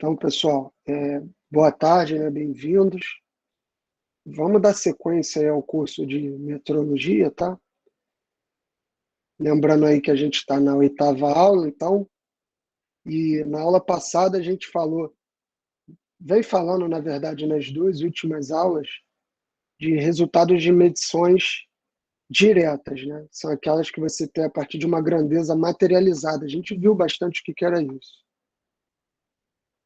Então, pessoal, boa tarde, né? Bem-vindos. Vamos dar sequência aí ao curso de meteorologia, tá? Lembrando aí que a gente está na 8ª aula, então, e na aula passada a gente vem falando, na verdade, nas duas últimas aulas, de resultados de medições diretas, né? São aquelas que você tem a partir de uma grandeza materializada. A gente viu bastante o que era isso.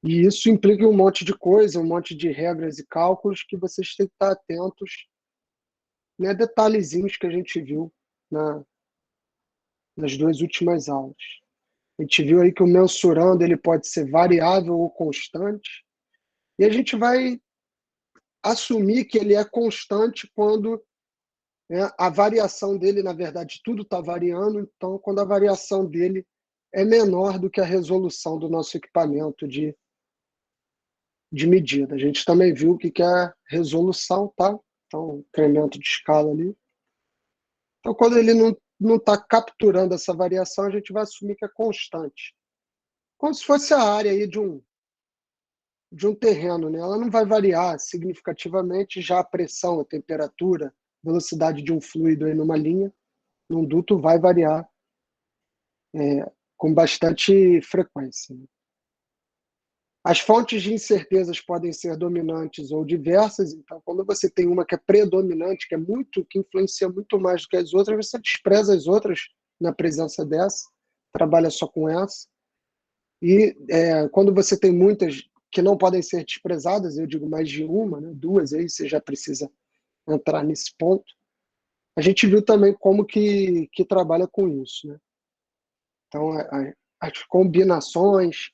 E isso implica um monte de coisa, um monte de regras e cálculos que vocês têm que estar atentos, né, detalhezinhos que a gente viu na, nas duas últimas aulas. A gente viu aí que o mensurando ele pode ser variável ou constante, e a gente vai assumir que ele é constante quando, né, a variação dele, na verdade, tudo está variando, então quando a variação dele é menor do que a resolução do nosso equipamento de medida. A gente também viu o que é resolução, tá? Então, incremento de escala ali. Então, quando ele não está capturando essa variação, a gente vai assumir que é constante. Como se fosse a área aí de um terreno, né? Ela não vai variar significativamente, já a pressão, a temperatura, velocidade de um fluido aí numa linha, num duto, vai variar com bastante frequência, né? As fontes de incertezas podem ser dominantes ou diversas, então quando você tem uma que é predominante, que influencia muito mais do que as outras, você despreza as outras na presença dessa, trabalha só com essa. E quando você tem muitas que não podem ser desprezadas, eu digo mais de uma, né, duas, aí você já precisa entrar nesse ponto. A gente viu também como que trabalha com isso, né? Então, as combinações,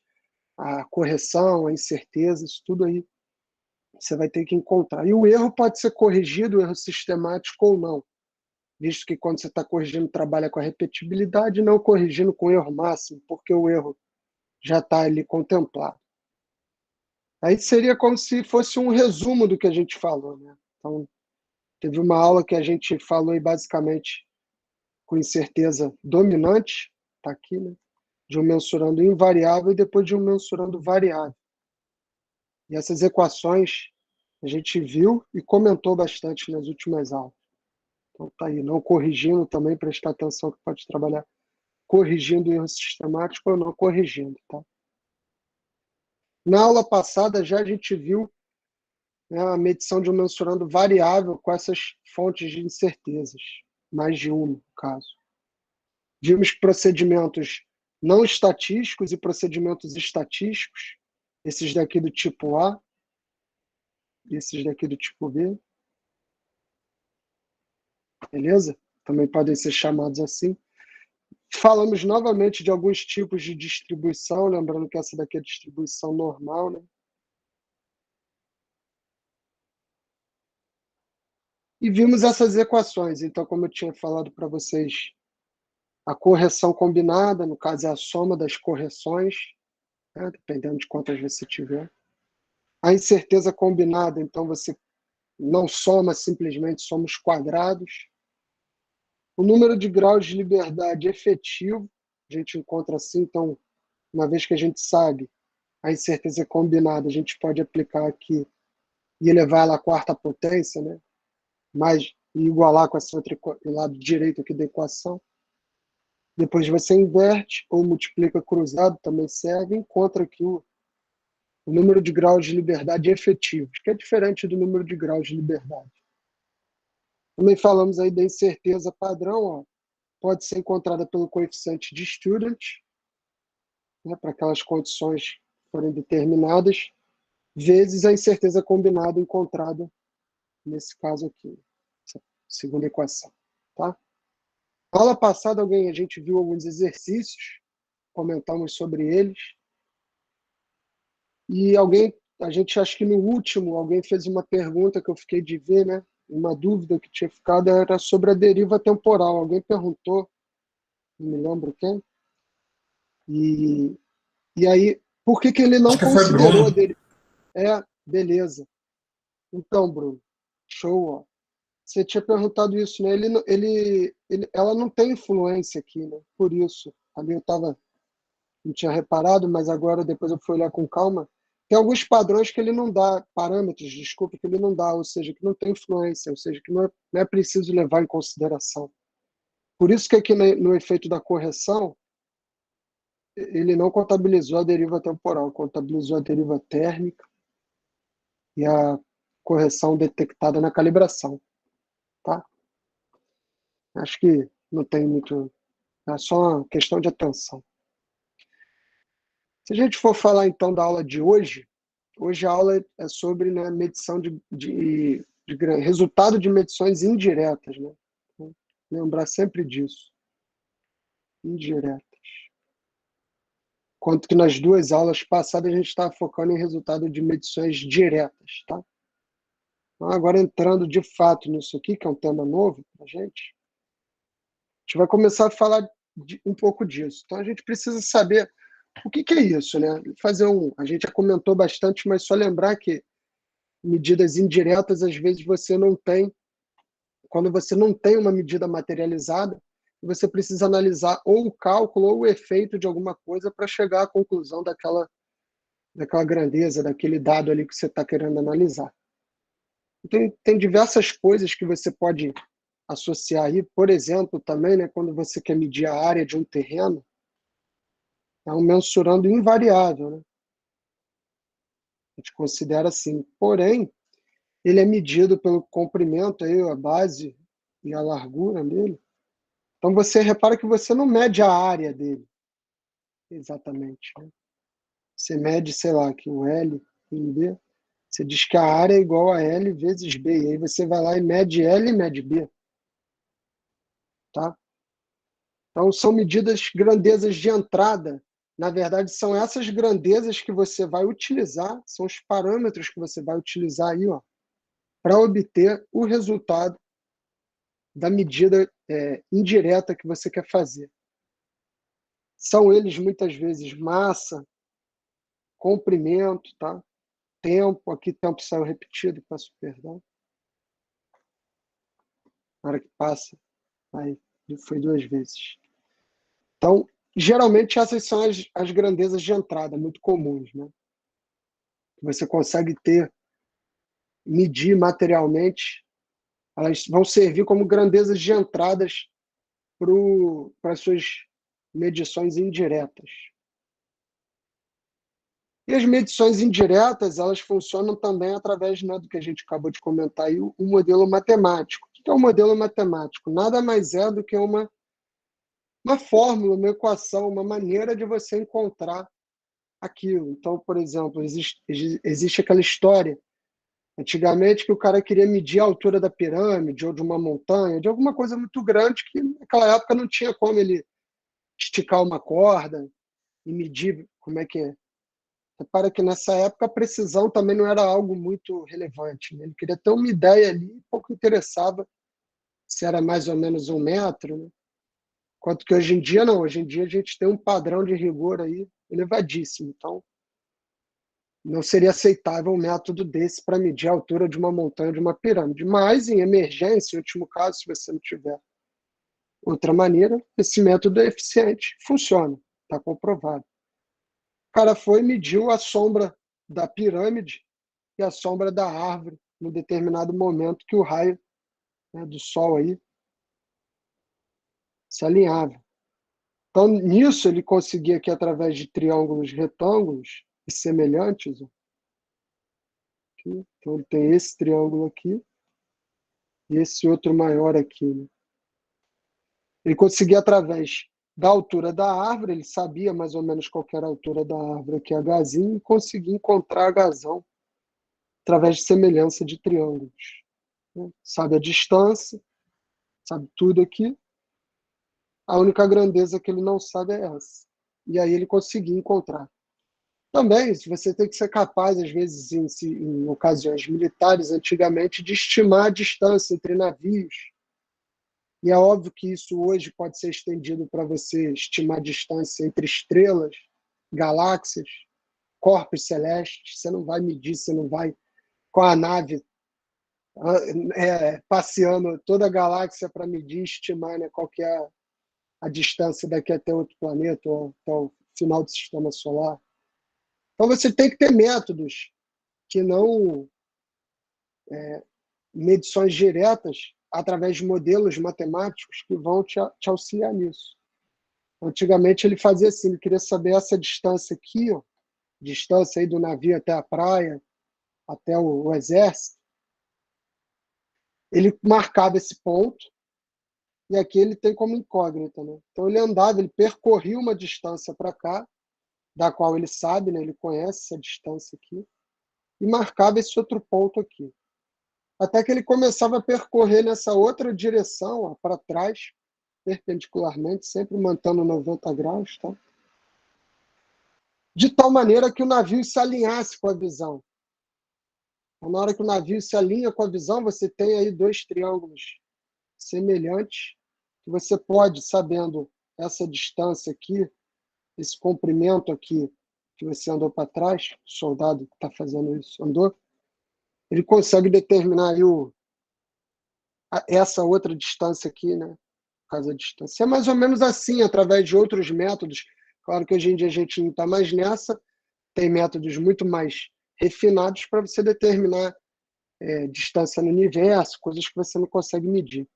a correção, a incerteza, isso tudo aí você vai ter que encontrar. E o erro pode ser corrigido, o erro sistemático ou não, visto que quando você está corrigindo, trabalha com a repetibilidade, não corrigindo com o erro máximo, porque o erro já está ali contemplado. Aí seria como se fosse um resumo do que a gente falou, né? Então, teve uma aula que a gente falou aí basicamente com incerteza dominante, está aqui, né? De um mensurando invariável e depois de um mensurando variável. E essas equações a gente viu e comentou bastante nas últimas aulas. Então tá aí, não corrigindo também, prestar atenção que pode trabalhar corrigindo erro sistemático ou não corrigindo, tá? Na aula passada já a gente viu, né, a medição de um mensurando variável com essas fontes de incertezas, mais de uma, no caso. Vimos procedimentos não estatísticos e procedimentos estatísticos, esses daqui do tipo A, esses daqui do tipo B, beleza? Também podem ser chamados assim. Falamos novamente de alguns tipos de distribuição, lembrando que essa daqui é a distribuição normal, né? E vimos essas equações. Então, como eu tinha falado para vocês, a correção combinada, no caso, é a soma das correções, né? Dependendo de quantas você tiver. A incerteza combinada, então você não soma simplesmente, soma os quadrados. O número de graus de liberdade efetivo, a gente encontra assim, então, uma vez que a gente sabe a incerteza combinada, a gente pode aplicar aqui e elevar ela à quarta potência, né? Mais e igualar com esse outro lado direito aqui da equação. Depois você inverte ou multiplica cruzado, também serve, e encontra aqui o número de graus de liberdade efetivos, que é diferente do número de graus de liberdade. Também falamos aí da incerteza padrão, ó, pode ser encontrada pelo coeficiente de Student, né, para aquelas condições que forem determinadas, vezes a incerteza combinada encontrada nesse caso aqui, essa segunda equação, tá? Na aula passada, a gente viu alguns exercícios, comentamos sobre eles, e a gente acho que no último, alguém fez uma pergunta que eu fiquei de ver, né? Uma dúvida que tinha ficado era sobre a deriva temporal. Alguém perguntou, não me lembro quem, e, e aí, por que ele não Acho que foi considerou a Bruno. deriva? Beleza. Então, Bruno, show, ó. Você tinha perguntado isso, né? Ela não tem influência aqui, né? Por isso, ali eu não tinha reparado, mas agora depois eu fui olhar com calma. Tem alguns padrões que ele não dá, parâmetros, desculpa, que ele não dá, ou seja, que não tem influência, ou seja, que não é preciso levar em consideração. Por isso que aqui no efeito da correção, ele não contabilizou a deriva temporal, contabilizou a deriva térmica e a correção detectada na calibração, tá? Acho que não tem muito, é só uma questão de atenção. Se a gente for falar então da aula de hoje, hoje a aula é sobre, né, medição de resultado de medições indiretas, né? Então, lembrar sempre disso, indiretas. Enquanto que nas duas aulas passadas a gente estava focando em resultado de medições diretas, tá? Então, agora entrando de fato nisso aqui, que é um tema novo para a gente vai começar a falar um pouco disso. Então a gente precisa saber o que é isso, né? A gente já comentou bastante, mas só lembrar que medidas indiretas, às vezes você não tem, quando você não tem uma medida materializada, você precisa analisar ou o cálculo ou o efeito de alguma coisa para chegar à conclusão daquela grandeza, daquele dado ali que você está querendo analisar. Tem diversas coisas que você pode associar aí, por exemplo, também, né, quando você quer medir a área de um terreno, é um mensurando invariável, né? A gente considera assim. Porém, ele é medido pelo comprimento, aí, a base e a largura dele. Então você repara que você não mede a área dele exatamente, né? Você mede, sei lá, que o L em B, você diz que a área é igual a L vezes B, e aí você vai lá e mede L e mede B, tá? Então são medidas grandezas de entrada. Na verdade, são essas grandezas que você vai utilizar, são os parâmetros que você vai utilizar aí, ó, para obter o resultado da medida indireta que você quer fazer. São eles, muitas vezes, massa, comprimento, tá? Tempo, aqui tempo saiu repetido, peço perdão. Na hora que passa, aí foi 2 vezes. Então, geralmente essas são as grandezas de entrada, muito comuns, né? Você consegue medir materialmente, elas vão servir como grandezas de entradas para as suas medições indiretas. E as medições indiretas, elas funcionam também através, né, do que a gente acabou de comentar aí, o modelo matemático. O que é o modelo matemático? Nada mais é do que uma fórmula, uma equação, uma maneira de você encontrar aquilo. Então, por exemplo, existe aquela história, antigamente, que o cara queria medir a altura da pirâmide ou de uma montanha, de alguma coisa muito grande que naquela época não tinha como ele esticar uma corda e medir como é que é. Repara que nessa época a precisão também não era algo muito relevante, né? Ele queria ter uma ideia ali, pouco interessava se era mais ou menos 1 metro, né? Enquanto que hoje em dia não, hoje em dia a gente tem um padrão de rigor aí elevadíssimo, então não seria aceitável um método desse para medir a altura de uma montanha, de uma pirâmide. Mas, em emergência, em último caso, se você não tiver outra maneira, esse método é eficiente, funciona, está comprovado. O cara foi e mediu a sombra da pirâmide e a sombra da árvore num determinado momento que o raio, né, do sol aí se alinhava. Então, nisso, ele conseguia que, através de triângulos retângulos e semelhantes, aqui, então ele tem esse triângulo aqui e esse outro maior aqui, né? Ele conseguia, através da altura da árvore, ele sabia mais ou menos qual era a altura da árvore aqui, Hzinho, e conseguia encontrar Hzão através de semelhança de triângulos, né? Sabe a distância, sabe tudo aqui. A única grandeza que ele não sabe é essa. E aí ele conseguia encontrar. Também, você tem que ser capaz, às vezes, em ocasiões militares, antigamente, de estimar a distância entre navios. E é óbvio que isso hoje pode ser estendido para você estimar a distância entre estrelas, galáxias, corpos celestes. Você não vai medir, você não vai com a nave passeando toda a galáxia para medir, estimar, né, qual que é a distância daqui até outro planeta ou até o final do sistema solar. Então, você tem que ter métodos que não medições diretas através de modelos matemáticos que vão te auxiliar nisso. Antigamente ele fazia assim, ele queria saber essa distância aqui, ó, distância aí do navio até a praia, até o exército. Ele marcava esse ponto, e aqui ele tem como incógnita, né? Então ele andava, ele percorria uma distância para cá, da qual ele sabe, né? Ele conhece essa distância aqui, e marcava esse outro ponto aqui. Até que ele começava a percorrer nessa outra direção, para trás, perpendicularmente, sempre mantendo 90 graus, tá? De tal maneira que o navio se alinhasse com a visão. Então, na hora que o navio se alinha com a visão, você tem aí dois triângulos semelhantes, que você pode, sabendo essa distância aqui, esse comprimento aqui, que você andou para trás, o soldado que está fazendo isso andou, ele consegue determinar aí essa outra distância aqui, né? Por causa da distância. É mais ou menos assim, através de outros métodos. Claro que hoje em dia a gente não está mais nessa, tem métodos muito mais refinados para você determinar distância no universo, coisas que você não consegue medir.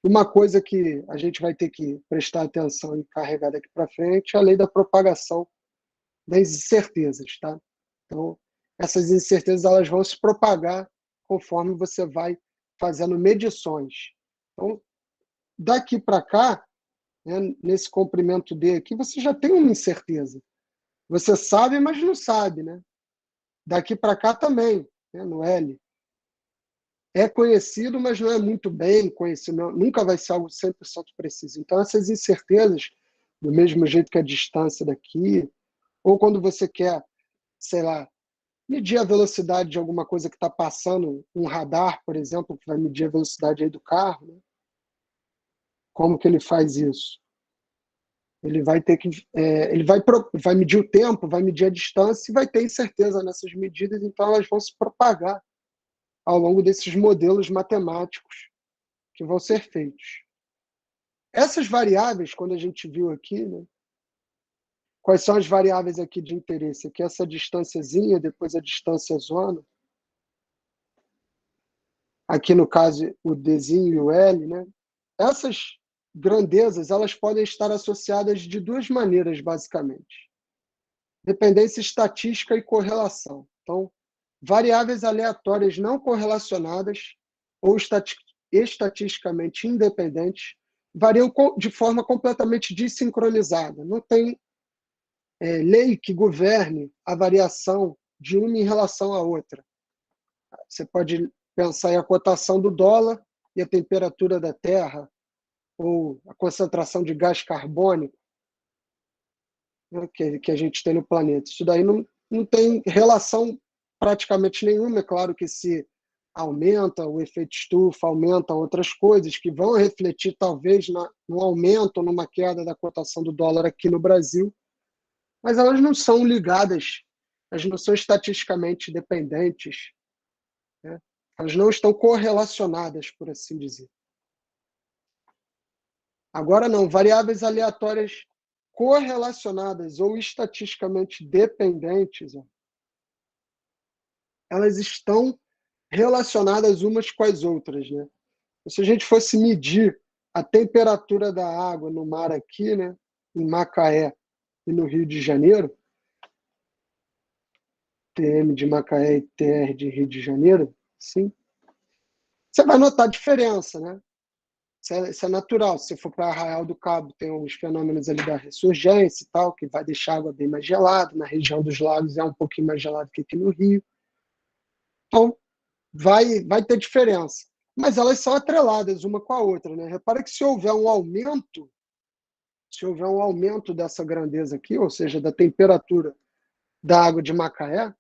Uma coisa que a gente vai ter que prestar atenção e carregar daqui para frente é a lei da propagação das incertezas, tá? Então, essas incertezas elas vão se propagar conforme você vai fazendo medições. Então, daqui para cá, né, nesse comprimento D aqui, você já tem uma incerteza. Você sabe, mas não sabe, né? Daqui para cá também, né, no L. É conhecido, mas não é muito bem conhecido, nunca vai ser algo 100% preciso. Então, essas incertezas, do mesmo jeito que a distância daqui, ou quando você quer, sei lá, medir a velocidade de alguma coisa que está passando, um radar, por exemplo, que vai medir a velocidade aí do carro, né? Como que ele faz isso? Ele vai ter que, vai medir o tempo, vai medir a distância e vai ter incerteza nessas medidas, então elas vão se propagar ao longo desses modelos matemáticos que vão ser feitos. Essas variáveis, quando a gente viu aqui, né, quais são as variáveis aqui de interesse? Aqui essa distânciazinha, depois a distância zona. Aqui no caso o Dzinho e o L, né? Essas grandezas elas podem estar associadas de duas maneiras, basicamente. Dependência estatística e correlação. Então, variáveis aleatórias não correlacionadas ou estatisticamente independentes variam de forma completamente desincronizada. Não tem lei que governe a variação de uma em relação à outra. Você pode pensar em a cotação do dólar e a temperatura da Terra, ou a concentração de gás carbônico, né, que a gente tem no planeta. Isso daí não tem relação praticamente nenhuma. É claro que se aumenta o efeito estufa, aumentam outras coisas que vão refletir talvez no aumento ou numa queda da cotação do dólar aqui no Brasil, mas elas não são ligadas, elas não são estatisticamente dependentes, né? Elas não estão correlacionadas, por assim dizer. Agora não, variáveis aleatórias correlacionadas ou estatisticamente dependentes, ó, elas estão relacionadas umas com as outras, né? Se a gente fosse medir a temperatura da água no mar aqui, né, em Macaé e no Rio de Janeiro, TM de Macaé e TR de Rio de Janeiro, sim, você vai notar a diferença, né? Isso é natural. Se você for para Arraial do Cabo, tem uns fenômenos ali da ressurgência e tal, que vai deixar a água bem mais gelada. Na região dos lagos é um pouquinho mais gelado que aqui no Rio. Então, vai ter diferença. Mas elas são atreladas uma com a outra, né? Repara que se houver um aumento dessa grandeza aqui, ou seja, da temperatura da água de Macaé,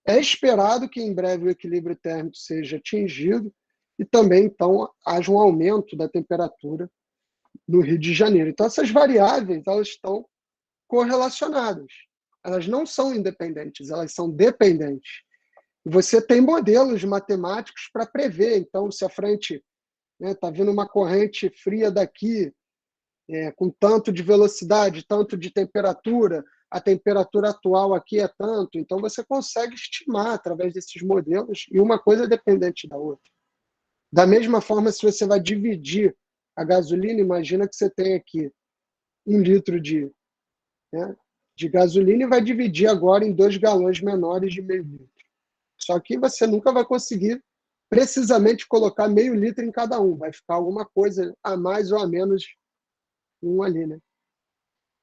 é esperado que em breve o equilíbrio térmico seja atingido e também, então, haja um aumento da temperatura no Rio de Janeiro. Então, essas variáveis elas estão correlacionadas. Elas não são independentes, elas são dependentes. E você tem modelos matemáticos para prever. Então, se a frente está vindo uma corrente fria daqui, com tanto de velocidade, tanto de temperatura, a temperatura atual aqui é tanto. Então, você consegue estimar através desses modelos, e uma coisa é dependente da outra. Da mesma forma, se você vai dividir a gasolina, imagina que você tem aqui 1 litro de gasolina e vai dividir agora em 2 galões menores de meio litro. Só que você nunca vai conseguir precisamente colocar meio litro em cada um. Vai ficar alguma coisa a mais ou a menos um ali, né?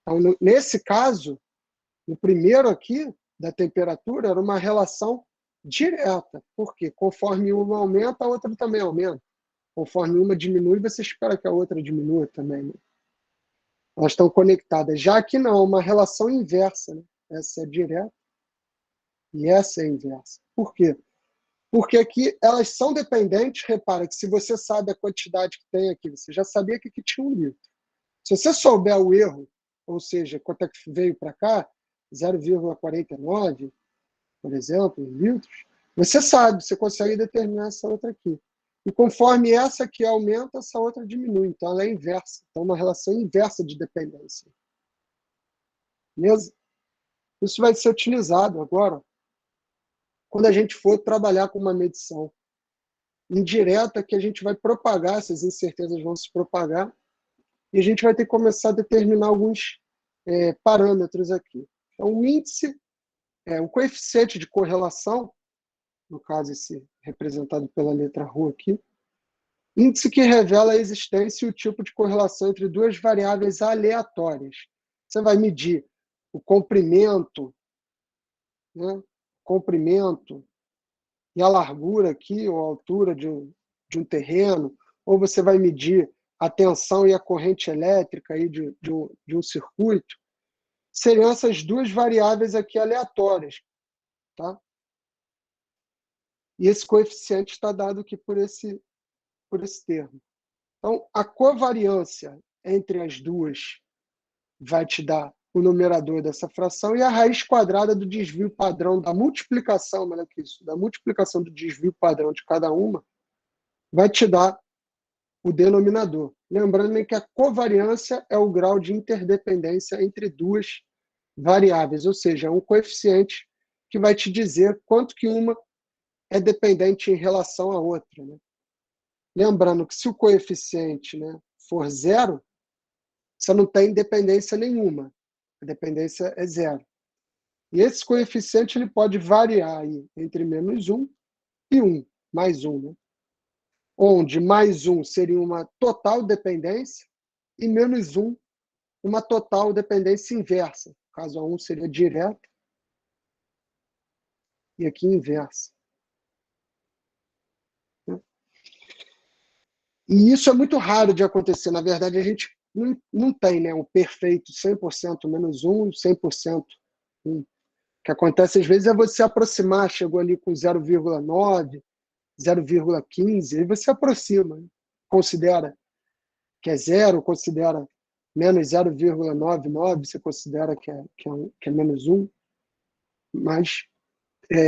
Então, nesse caso, no primeiro aqui, da temperatura, era uma relação direta. Por quê? Conforme uma aumenta, a outra também aumenta. Conforme uma diminui, você espera que a outra diminua também, né? Elas estão conectadas. Já que não, uma relação inversa, né? Essa é direta e essa é inversa. Por quê? Porque aqui elas são dependentes. Repara que se você sabe a quantidade que tem aqui, você já sabia que aqui tinha 1 litro. Se você souber o erro, ou seja, quanto é que veio para cá, 0,49, por exemplo, litros, você sabe, você consegue determinar essa outra aqui. E conforme essa aqui aumenta, essa outra diminui. Então, ela é inversa. Então, uma relação inversa de dependência. Beleza? Isso vai ser utilizado agora quando a gente for trabalhar com uma medição indireta, que a gente vai propagar, essas incertezas vão se propagar, e a gente vai ter que começar a determinar alguns parâmetros aqui. Então, o índice, o coeficiente de correlação, no caso esse representado pela letra ρ aqui, índice que revela a existência e o tipo de correlação entre 2 variáveis aleatórias. Você vai medir o comprimento, né? Comprimento e a largura aqui, ou a altura de um terreno, ou você vai medir a tensão e a corrente elétrica aí de um circuito. Seriam essas 2 variáveis aqui aleatórias, tá? E esse coeficiente está dado aqui por esse termo. Então, a covariância entre as duas vai te dar o numerador dessa fração e a raiz quadrada do desvio padrão da multiplicação, melhor que isso, da multiplicação do desvio padrão de cada uma, vai te dar o denominador. Lembrando que a covariância é o grau de interdependência entre 2 variáveis, ou seja, é um coeficiente que vai te dizer quanto que uma é dependente em relação à outra, né? Lembrando que se o coeficiente, né, for 0, você não tem dependência nenhuma. A dependência é 0. E esse coeficiente ele pode variar aí entre -1 e 1, mais 1, né? Onde mais 1 seria uma total dependência e -1 uma total dependência inversa. Caso a 1 seria direta e aqui inversa. E isso é muito raro de acontecer. Na verdade, a gente não tem, né, o perfeito 100% -1, 100% 1. O que acontece às vezes é você aproximar, chegou ali com 0,9, 0,15, aí você aproxima, né? Considera que é 0, considera menos 0,99, você considera que é -1, mas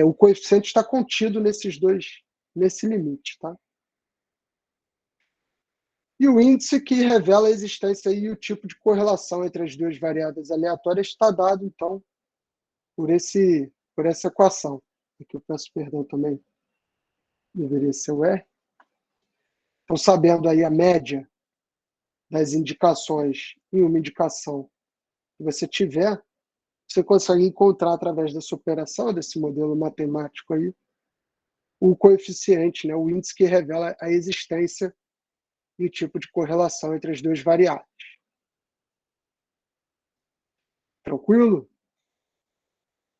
o coeficiente está contido nesses dois, nesse limite, tá? E o índice que revela a existência e o tipo de correlação entre as 2 variáveis aleatórias está dado, então, por essa equação. Aqui eu peço perdão também, deveria ser o R. Então, sabendo aí a média das indicações em uma indicação que você tiver, você consegue encontrar, através dessa operação, desse modelo matemático aí, o coeficiente, né, o índice que revela a existência e o tipo de correlação entre as 2 variáveis. Tranquilo?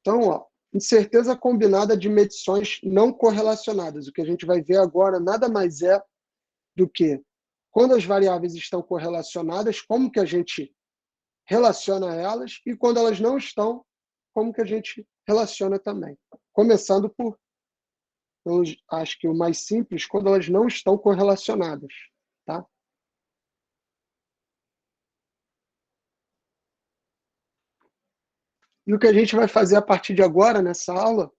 Então, ó, incerteza combinada de medições não correlacionadas. O que a gente vai ver agora nada mais é do que, quando as variáveis estão correlacionadas, como que a gente relaciona elas, e quando elas não estão, como que a gente relaciona também. Começando por, eu acho que o mais simples, quando elas não estão correlacionadas, tá? E o que a gente vai fazer a partir de agora, nessa aula,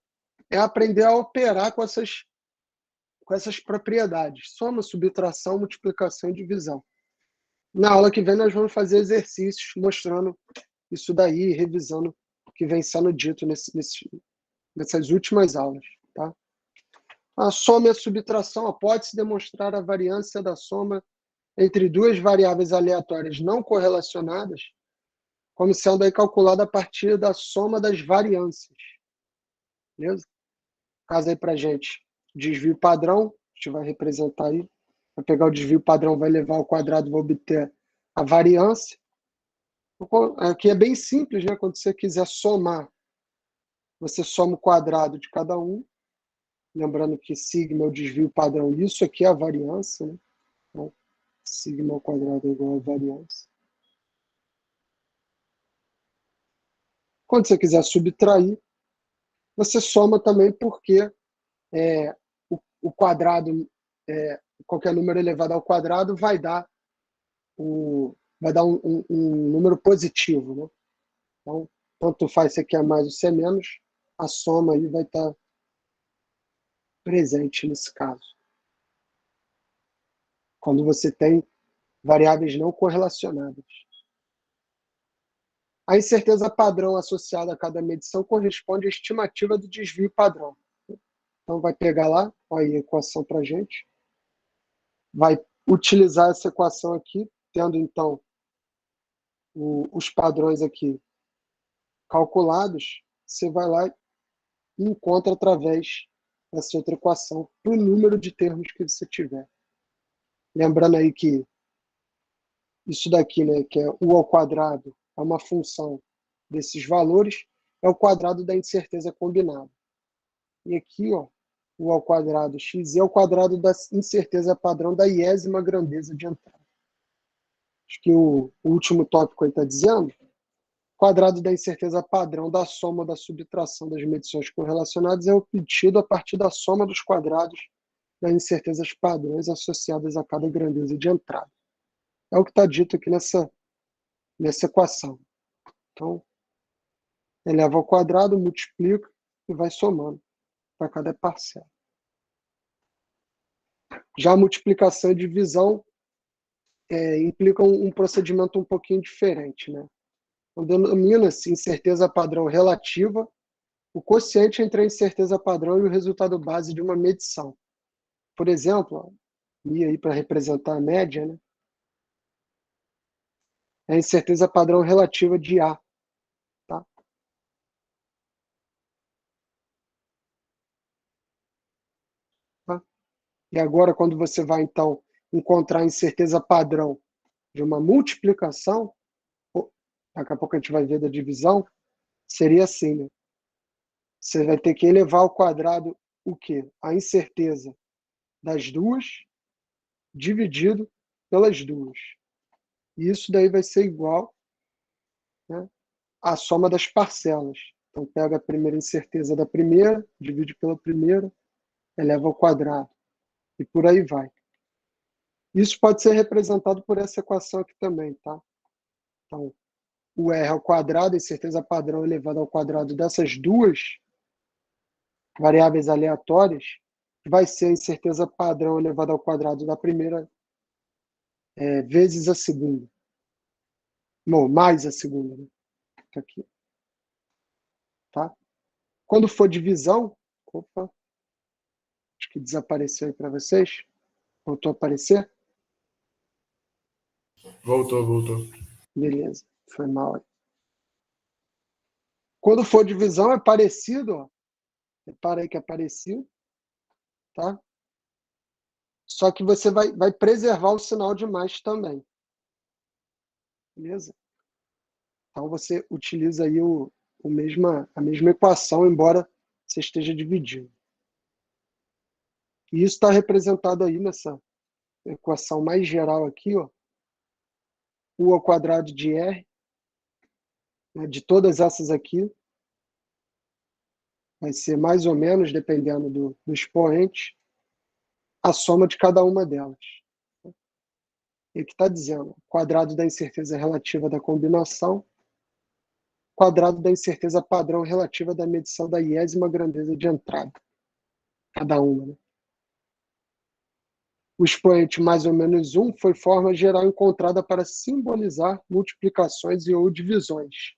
é aprender a operar com essas propriedades. Soma, subtração, multiplicação e divisão. Na aula que vem nós vamos fazer exercícios mostrando isso daí, revisando que vem sendo dito nessas últimas aulas. Tá? A soma e a subtração pode-se demonstrar a variância da soma entre duas variáveis aleatórias não correlacionadas, como sendo aí calculada a partir da soma das variâncias. Beleza? Caso aí para a gente, desvio padrão, a gente vai representar aí, vai pegar o desvio padrão, vai levar ao quadrado, vai obter a variância. Aqui é bem simples, né? Quando você quiser somar, você soma o quadrado de cada um, lembrando que sigma é o desvio padrão, isso aqui é a variância, né? Então, sigma ao quadrado é igual a variância. Quando você quiser subtrair, você soma também porque o quadrado, qualquer número elevado ao quadrado vai dar um número positivo, né? Então, tanto faz se aqui é mais ou se é menos, a soma aí vai estar presente nesse caso. Quando você tem variáveis não correlacionadas. A incerteza padrão associada a cada medição corresponde à estimativa do desvio padrão. Então, vai pegar lá, olha aí a equação para a gente, vai utilizar essa equação aqui, tendo então os padrões aqui calculados, você vai lá e encontra através dessa outra equação para o número de termos que você tiver. Lembrando aí que isso daqui, né, que é u ao quadrado, é uma função desses valores, é o quadrado da incerteza combinada. E aqui, ó, u ao quadrado x é o quadrado da incerteza padrão da iésima grandeza de entrada. Acho que o último tópico aí está dizendo, quadrado da incerteza padrão da soma ou da subtração das medições correlacionadas é obtido a partir da soma dos quadrados das incertezas padrões associadas a cada grandeza de entrada. É o que está dito aqui nessa equação. Então, eleva ao quadrado, multiplica e vai somando para cada parcela. Já a multiplicação e divisão implicam um procedimento um pouquinho diferente, né? Denomina-se incerteza padrão relativa o quociente entre a incerteza padrão e o resultado base de uma medição. Por exemplo, e aí para representar a média, né? É a incerteza padrão relativa de A. Tá? Tá? E agora, quando você vai, então, encontrar a incerteza padrão de uma multiplicação, daqui a pouco a gente vai ver da divisão, seria assim, né? Você vai ter que elevar ao quadrado o quê? A incerteza das duas dividido pelas duas. E isso daí vai ser igual, né, à soma das parcelas. Então, pega a primeira incerteza da primeira, divide pela primeira, eleva ao quadrado. E por aí vai. Isso pode ser representado por essa equação aqui também, tá? Então, o R ao quadrado, a incerteza padrão elevada ao quadrado dessas duas variáveis aleatórias, vai ser a incerteza padrão elevada ao quadrado da primeira vezes a segunda. Não, mais a segunda. Né? Tá aqui. Tá? Quando for divisão, opa, acho que desapareceu aí para vocês. Voltou a aparecer? Voltou. Beleza, foi mal aí. Quando for divisão, é parecido, ó. Repara aí que é parecido, tá? Só que você vai preservar o sinal de mais também. Beleza? Então você utiliza aí a mesma equação, embora você esteja dividindo. E isso está representado aí nessa equação mais geral aqui, ó. U ao quadrado de R, né, de todas essas aqui, vai ser mais ou menos, dependendo do expoente, a soma de cada uma delas. E aqui está dizendo, quadrado da incerteza relativa da combinação, quadrado da incerteza padrão relativa da medição da iésima grandeza de entrada, cada uma. Né? O expoente mais ou menos 1 foi forma geral encontrada para simbolizar multiplicações e ou divisões.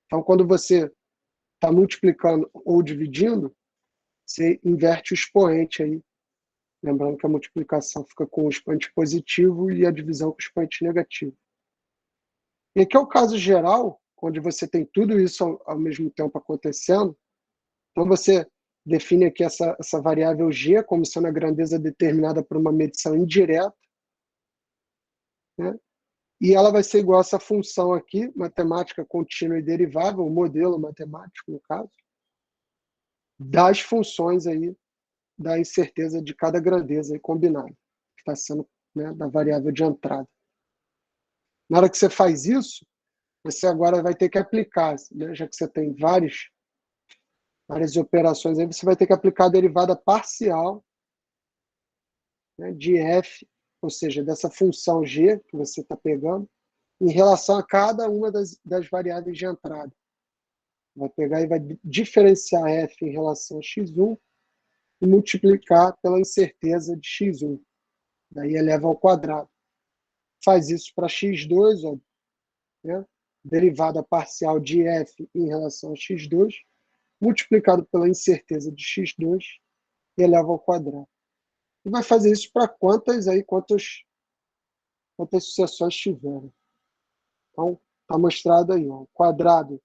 Então, quando você está multiplicando ou dividindo, você inverte o expoente aí. Lembrando que a multiplicação fica com o expoente positivo e a divisão com o expoente negativo. E aqui é o caso geral, onde você tem tudo isso ao mesmo tempo acontecendo. Então, você define aqui essa variável g como sendo a grandeza determinada por uma medição indireta, né? E ela vai ser igual a essa função aqui, matemática contínua e derivável, o modelo matemático, no caso, das funções aí da incerteza de cada grandeza aí combinada, que está sendo, né, da variável de entrada. Na hora que você faz isso, você agora vai ter que aplicar, né, já que você tem várias operações, aí você vai ter que aplicar a derivada parcial, né, de f, ou seja, dessa função g que você está pegando, em relação a cada uma das variáveis de entrada. Vai pegar e vai diferenciar f em relação a x1 e multiplicar pela incerteza de x1. Daí eleva ao quadrado. Faz isso para x2, ó, né? Derivada parcial de f em relação a x2, multiplicado pela incerteza de x2 e eleva ao quadrado. E vai fazer isso para quantas sucessões tiverem. Então, está mostrado aí, ó, o quadrado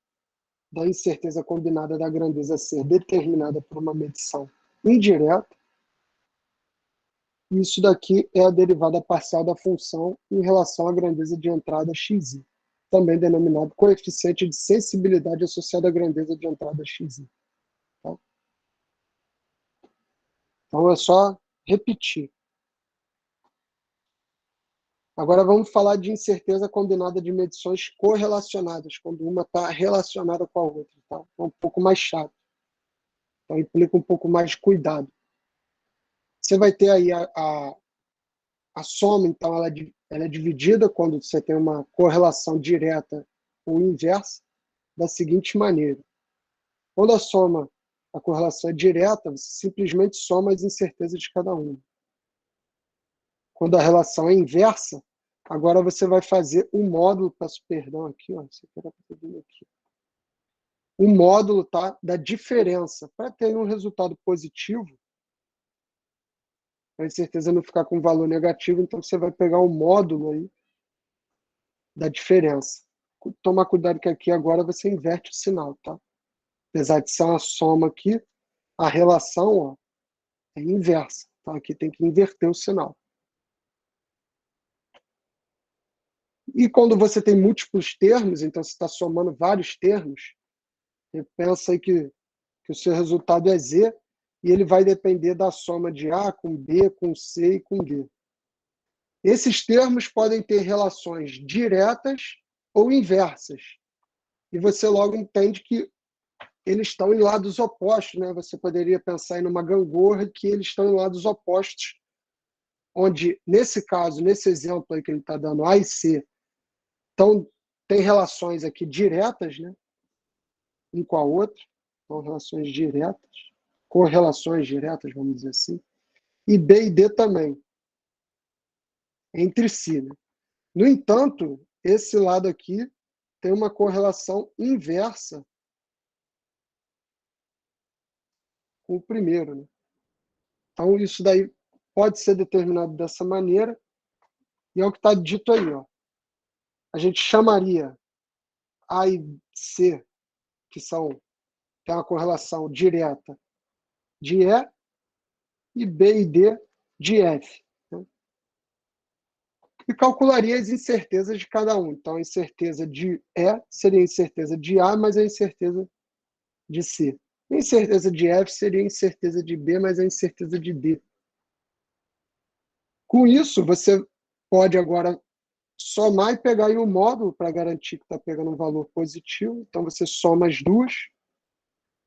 da incerteza combinada da grandeza ser determinada por uma medição indireta. E isso daqui é a derivada parcial da função em relação à grandeza de entrada xi, também denominado coeficiente de sensibilidade associado à grandeza de entrada xi. Tá? Então é só repetir. Agora vamos falar de incerteza combinada de medições correlacionadas, quando uma está relacionada com a outra. Tá? É um pouco mais chato. Então implica um pouco mais de cuidado. Você vai ter aí a soma, então, ela é dividida quando você tem uma correlação direta ou inversa, da seguinte maneira. Quando a correlação é direta, você simplesmente soma as incertezas de cada uma. Quando a relação é inversa, agora você vai fazer um módulo, peço perdão aqui, ó, isso aqui era pra ter vindo aqui. Um módulo, tá, da diferença. Para ter um resultado positivo, a incerteza não ficar com valor negativo, então você vai pegar um módulo aí da diferença. Tomar cuidado que aqui agora você inverte o sinal, tá? Apesar de ser uma soma aqui, a relação, ó, é inversa. Então aqui tem que inverter o sinal. E quando você tem múltiplos termos, então você está somando vários termos, você pensa aí que o seu resultado é Z, e ele vai depender da soma de A com B, com C e com D. Esses termos podem ter relações diretas ou inversas. E você logo entende que eles estão em lados opostos, né? Você poderia pensar em uma gangorra que eles estão em lados opostos, onde, nesse caso, nesse exemplo aí que ele está dando, A e C, então, tem relações aqui diretas, né? Um com a outra, são relações diretas, correlações diretas, vamos dizer assim, e B e D também, entre si, né? No entanto, esse lado aqui tem uma correlação inversa com o primeiro, né? Então, isso daí pode ser determinado dessa maneira, e é o que está dito aí, ó. A gente chamaria A e C, que tem uma correlação direta de E B e D de F. Né? E calcularia as incertezas de cada um. Então, a incerteza de E seria a incerteza de A, mas a incerteza de C. A incerteza de F seria a incerteza de B, mas a incerteza de D. Com isso, você pode agora somar e pegar aí um módulo para garantir que está pegando um valor positivo. Então, você soma as duas,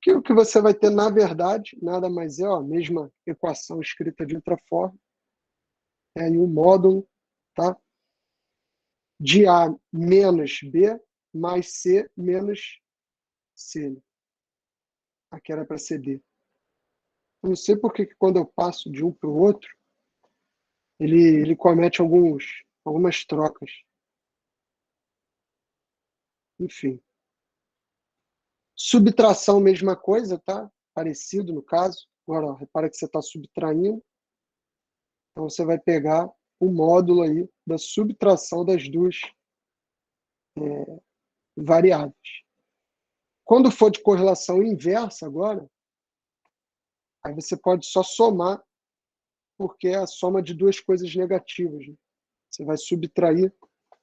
que o que você vai ter, na verdade, nada mais é, ó, a mesma equação escrita de outra forma. É aí um módulo, tá? De A menos B mais C menos C. Aqui era para ser D. Eu não sei por que quando eu passo de um para o outro, ele comete algumas trocas. Enfim. Subtração, mesma coisa, tá? Parecido no caso. Agora, ó, repara que você está subtraindo. Então, você vai pegar o módulo aí da subtração das duas variáveis. Quando for de correlação inversa agora, aí você pode só somar, porque é a soma de duas coisas negativas, né? Você vai subtrair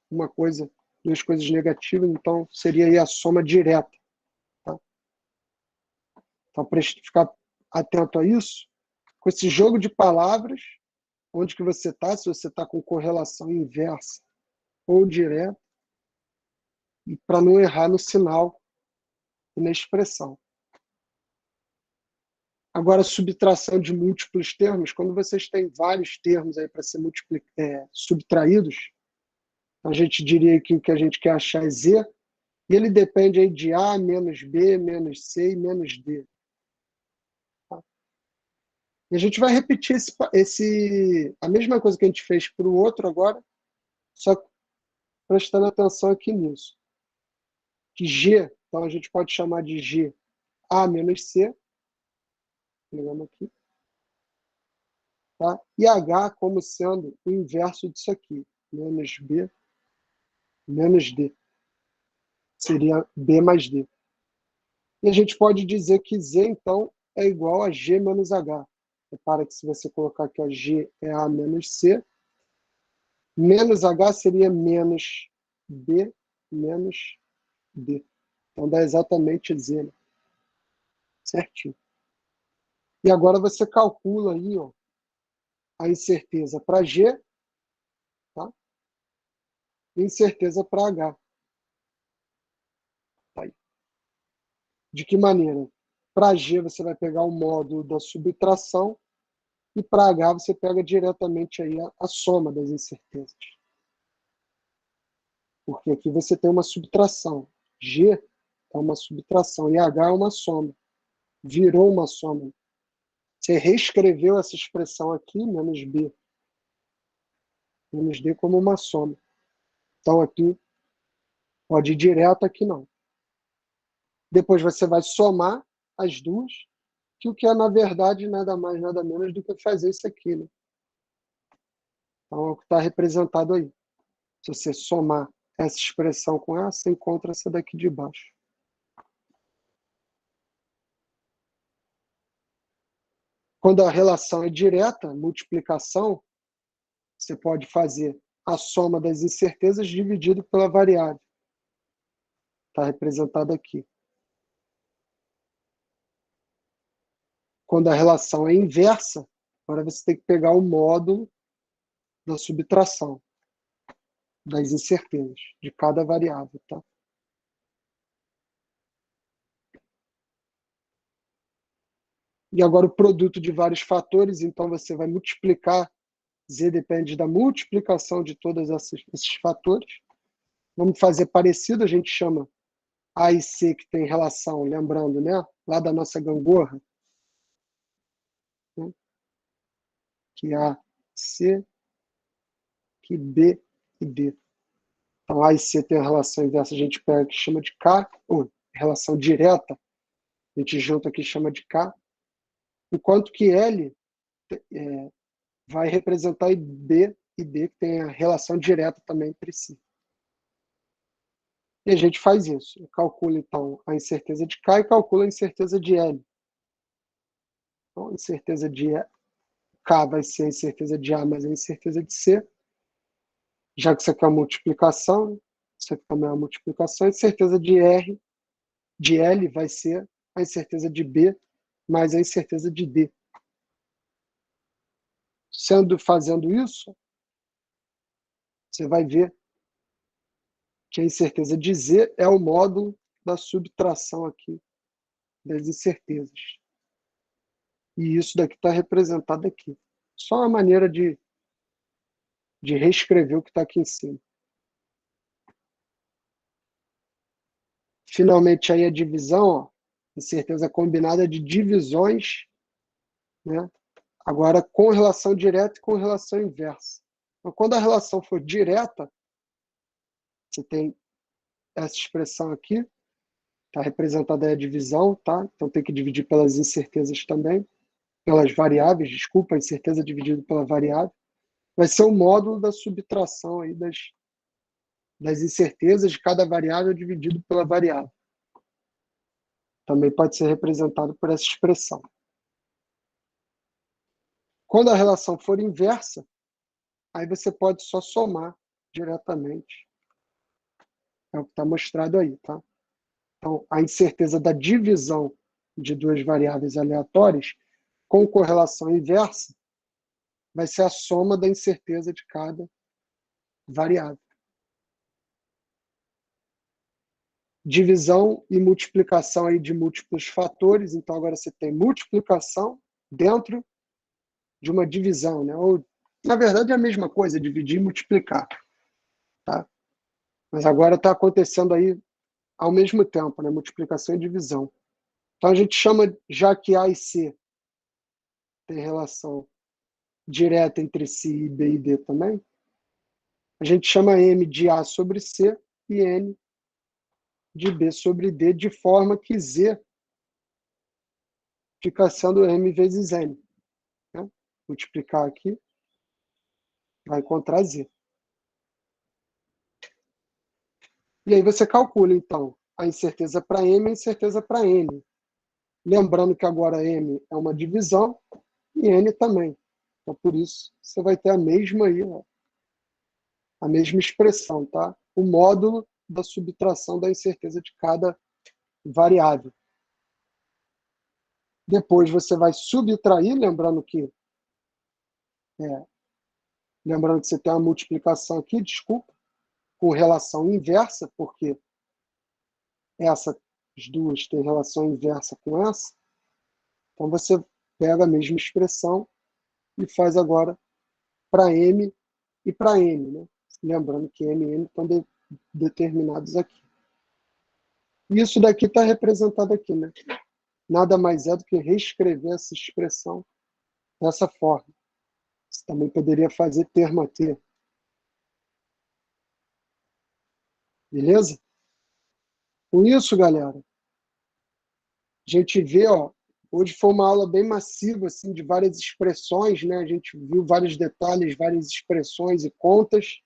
uma coisa, duas coisas negativas, então seria aí a soma direta. Tá? Então, para ficar atento a isso, com esse jogo de palavras, onde que você está, se você está com correlação inversa ou direta, e para não errar no sinal e na expressão. Agora, subtração de múltiplos termos, quando vocês têm vários termos aí para ser subtraídos, a gente diria que o que a gente quer achar é Z, e ele depende aí de A menos B menos C e menos D. Tá? E a gente vai repetir a mesma coisa que a gente fez para o outro agora, só prestando atenção aqui nisso. Que G, então a gente pode chamar de G A menos C, pegando aqui, tá? E H como sendo o inverso disso aqui, menos B menos D. Seria B mais D. E a gente pode dizer que Z, então, é igual a G menos H. Repara que se você colocar que a G é A menos C, menos H seria menos B menos D. Então dá exatamente Z, né? Certinho. E agora você calcula aí, ó, a incerteza para G, tá? E incerteza para H. Tá aí. De que maneira? Para G você vai pegar o módulo da subtração e para H você pega diretamente aí a soma das incertezas. Porque aqui você tem uma subtração. G é uma subtração e H é uma soma. Virou uma soma. Você reescreveu essa expressão aqui, menos B, menos D, como uma soma. Então aqui pode ir direto, aqui não. Depois você vai somar as duas, que o que é, na verdade, nada mais, nada menos do que fazer isso aqui, né? Então é o que está representado aí. Se você somar essa expressão com essa, você encontra essa daqui de baixo. Quando a relação é direta, multiplicação, você pode fazer a soma das incertezas dividido pela variável. Está representado aqui. Quando a relação é inversa, agora você tem que pegar o módulo da subtração das incertezas de cada variável, tá? E agora o produto de vários fatores, então você vai multiplicar, Z depende da multiplicação de todos esses fatores. Vamos fazer parecido, a gente chama A e C que tem relação, lembrando, né? Lá da nossa gangorra, né? Que A, C, que B e D. Então A e C tem a relação inversa, a gente pega que chama de K, ou relação direta, a gente junta aqui e chama de K, enquanto que L vai representar B e D, que tem a relação direta também entre si. E a gente faz isso. Calcula, então, a incerteza de K e calcula a incerteza de L. Então, a incerteza de K vai ser a incerteza de A mais a incerteza de C. Já que isso aqui é uma multiplicação, né? Isso aqui também é uma multiplicação, a incerteza de R, de L vai ser a incerteza de B mais a incerteza de D. Fazendo isso, você vai ver que a incerteza de Z é o módulo da subtração aqui das incertezas. E isso daqui está representado aqui. Só uma maneira de reescrever o que está aqui em cima. Finalmente, aí a divisão, ó, incerteza combinada de divisões, né? Agora com relação direta e com relação inversa. Então, quando a relação for direta, você tem essa expressão aqui, Está representada aí a divisão, tá? Então tem que dividir pelas incertezas também, pelas variáveis, desculpa, a incerteza dividido pela variável. Vai ser o módulo da subtração aí das incertezas de cada variável dividido pela variável. Também pode ser representado por essa expressão. Quando a relação for inversa, aí você pode só somar diretamente. É o que está mostrado aí, tá? Então, a incerteza da divisão de duas variáveis aleatórias com correlação inversa vai ser a soma da incerteza de cada variável. Divisão e multiplicação aí de múltiplos fatores. Então, agora você tem multiplicação dentro de uma divisão, né? Ou, na verdade, é a mesma coisa, dividir e multiplicar, tá? Mas agora está acontecendo aí ao mesmo tempo, né? Multiplicação e divisão. Então, a gente chama, já que A e C tem relação direta entre si e B e D também, a gente chama M de A sobre C e N de B sobre D, de forma que Z fica sendo M vezes N. Né? Multiplicar aqui, vai encontrar Z. E aí você calcula, então, a incerteza para M e a incerteza para N. Lembrando que agora M é uma divisão e N também. Então, por isso, você vai ter a mesma aí, ó, a mesma expressão, tá? O módulo da subtração da incerteza de cada variável. Depois você vai subtrair, lembrando que você tem uma multiplicação aqui, desculpa, com relação inversa, porque essas duas têm relação inversa com essa. Então você pega a mesma expressão e faz agora para M e para N, né? Lembrando que M e N estão determinados aqui. E isso daqui está representado aqui, né? Nada mais é do que reescrever essa expressão dessa forma. Você também poderia fazer termo a T. Beleza? Com isso, galera, a gente vê, ó, hoje foi uma aula bem massiva, assim, de várias expressões, né? A gente viu vários detalhes, várias expressões e contas.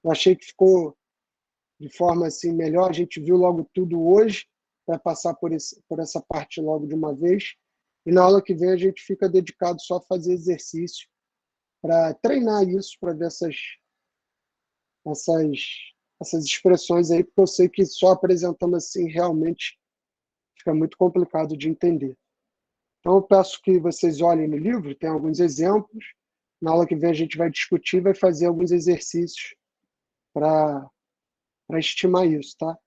Eu achei que ficou de forma assim melhor. A gente viu logo tudo hoje, vai passar por essa parte logo de uma vez. E na aula que vem a gente fica dedicado só a fazer exercício para treinar isso, para ver essas, essas expressões aí, porque eu sei que só apresentando assim realmente fica muito complicado de entender. Então eu peço que vocês olhem no livro, tem alguns exemplos. Na aula que vem a gente vai discutir, vai fazer alguns exercícios para estimar isso, tá?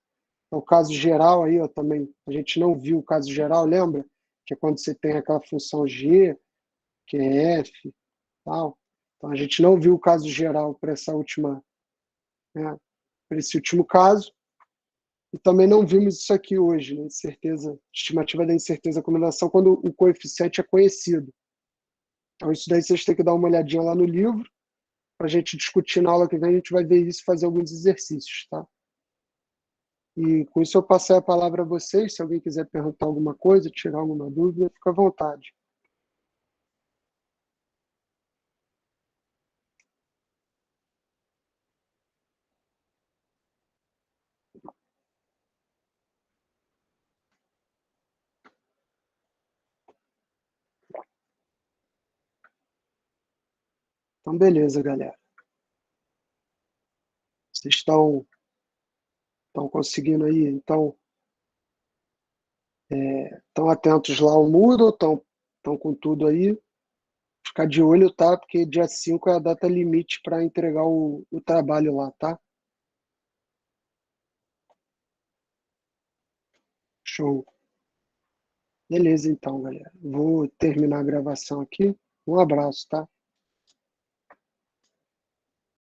O caso geral aí, ó, também, a gente não viu o caso geral, lembra? Que é quando você tem aquela função g, que é f, tal. Então, a gente não viu o caso geral para essa última, né, para esse último caso. E também não vimos isso aqui hoje, né? Estimativa da incerteza combinação, quando o coeficiente é conhecido. Então, isso daí vocês têm que dar uma olhadinha lá no livro, para a gente discutir na aula que vem, a gente vai ver isso e fazer alguns exercícios, tá? E com isso eu passei a palavra a vocês. Se alguém quiser perguntar alguma coisa, tirar alguma dúvida, fica à vontade. Então, beleza, galera. Vocês estão conseguindo aí? Então, estão atentos lá ao Moodle, estão com tudo aí. Ficar de olho, tá? Porque dia 5 é a data limite para entregar o trabalho lá, tá? Show. Beleza, então, galera. Vou terminar a gravação aqui. Um abraço, tá?